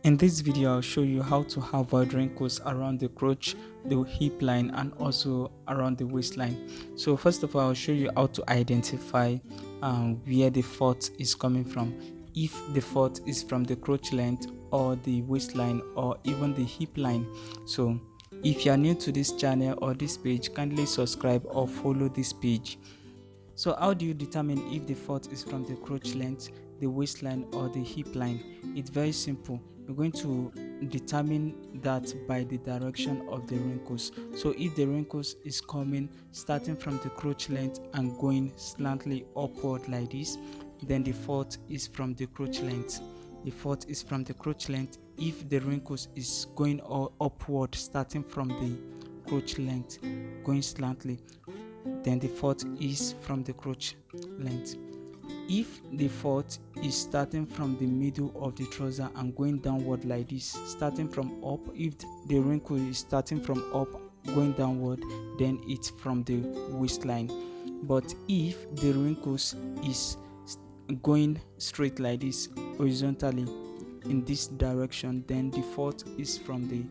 In this video, I'll show you how to avoid wrinkles around the crotch, the hip line, and also around the waistline. So first of all, I'll show you how to identify where the fault is coming from. If the fault is from the crotch length or the waistline or even the hip line. So if you are new to this channel or this page, kindly subscribe or follow this page. So how do you determine if the fault is from the crotch length, the waistline, or the hip line? It's very simple. You're going to determine that by the direction of the wrinkles. So if the wrinkles is coming starting from the crotch length and going slightly upward like this, then the fault is from the crotch length. The fault is from the crotch length. If the wrinkles is going upward starting from the crotch length going slightly, then the fault is from the crotch length. If the fault is starting from the middle of the trouser and going downward like this, starting from up, if the wrinkle is starting from up going downward, then it's from the waistline. But if the wrinkles is going straight like this, horizontally in this direction, then the fault is from the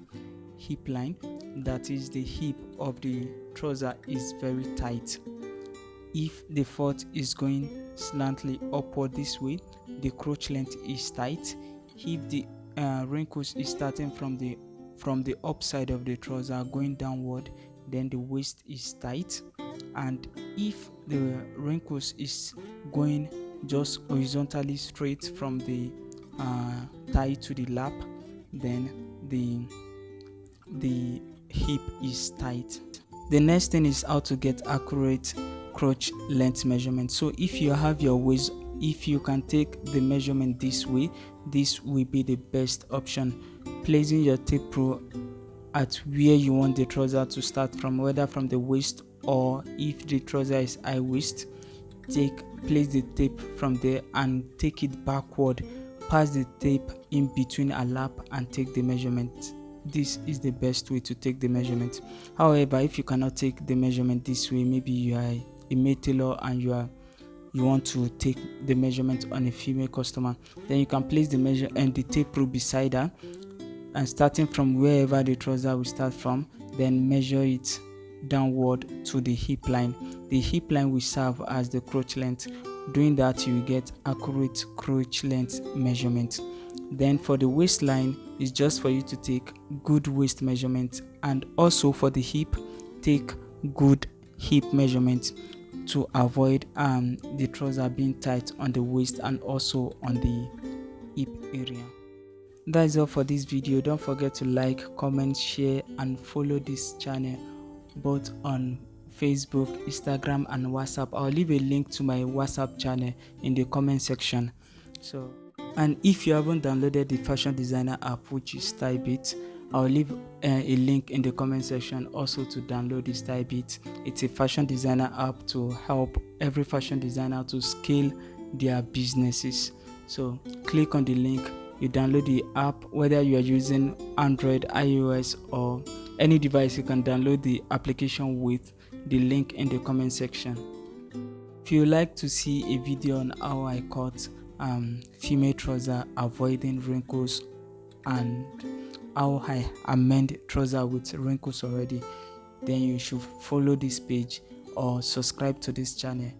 hip line. That is, the hip of the trouser is very tight. If the fault is going slightly upward this way, the crotch length is tight. If the wrinkles is starting from the upside of the trouser going downward, then the waist is tight. And if the wrinkles is going just horizontally straight from the thigh to the lap, then the hip is tight. The next thing is how to get accurate crotch length measurement. So if you have your waist, if you can take the measurement this way, this will be the best option. Placing your tape rule at where you want the trouser to start from, whether from the waist or if the trouser is high waist, place the tape from there and take it backward, pass the tape in between a lap and take the measurement. This is the best way to take the measurement. However, if you cannot take the measurement this way, maybe you are a male tailor and you want to take the measurement on a female customer, then you can place the measure and the tape rule beside her, and starting from wherever the trouser will start from, then measure it downward to the hip line. The hip line will serve as the crotch length. Doing that, you will get accurate crotch length measurement. Then for the waistline, it's just for you to take good waist measurement, and also for the hip, take good hip measurement to avoid the trouser being tight on the waist and also on the hip area. That is all for this video. Don't forget to like, comment, share, and follow this channel both on Facebook, Instagram, and WhatsApp. I'll leave a link to my WhatsApp channel in the comment section. And if you haven't downloaded the fashion designer app, which is Stylebit, I'll leave a link in the comment section also to download the Stylebit. It's a fashion designer app to help every fashion designer to scale their businesses. So click on the link, you download the app. Whether you are using Android, iOS, or any device, you can download the application with the link in the comment section. If you like to see a video on how I cut female trouser, avoiding wrinkles, and how I amend trouser with wrinkles already, then you should follow this page or subscribe to this channel.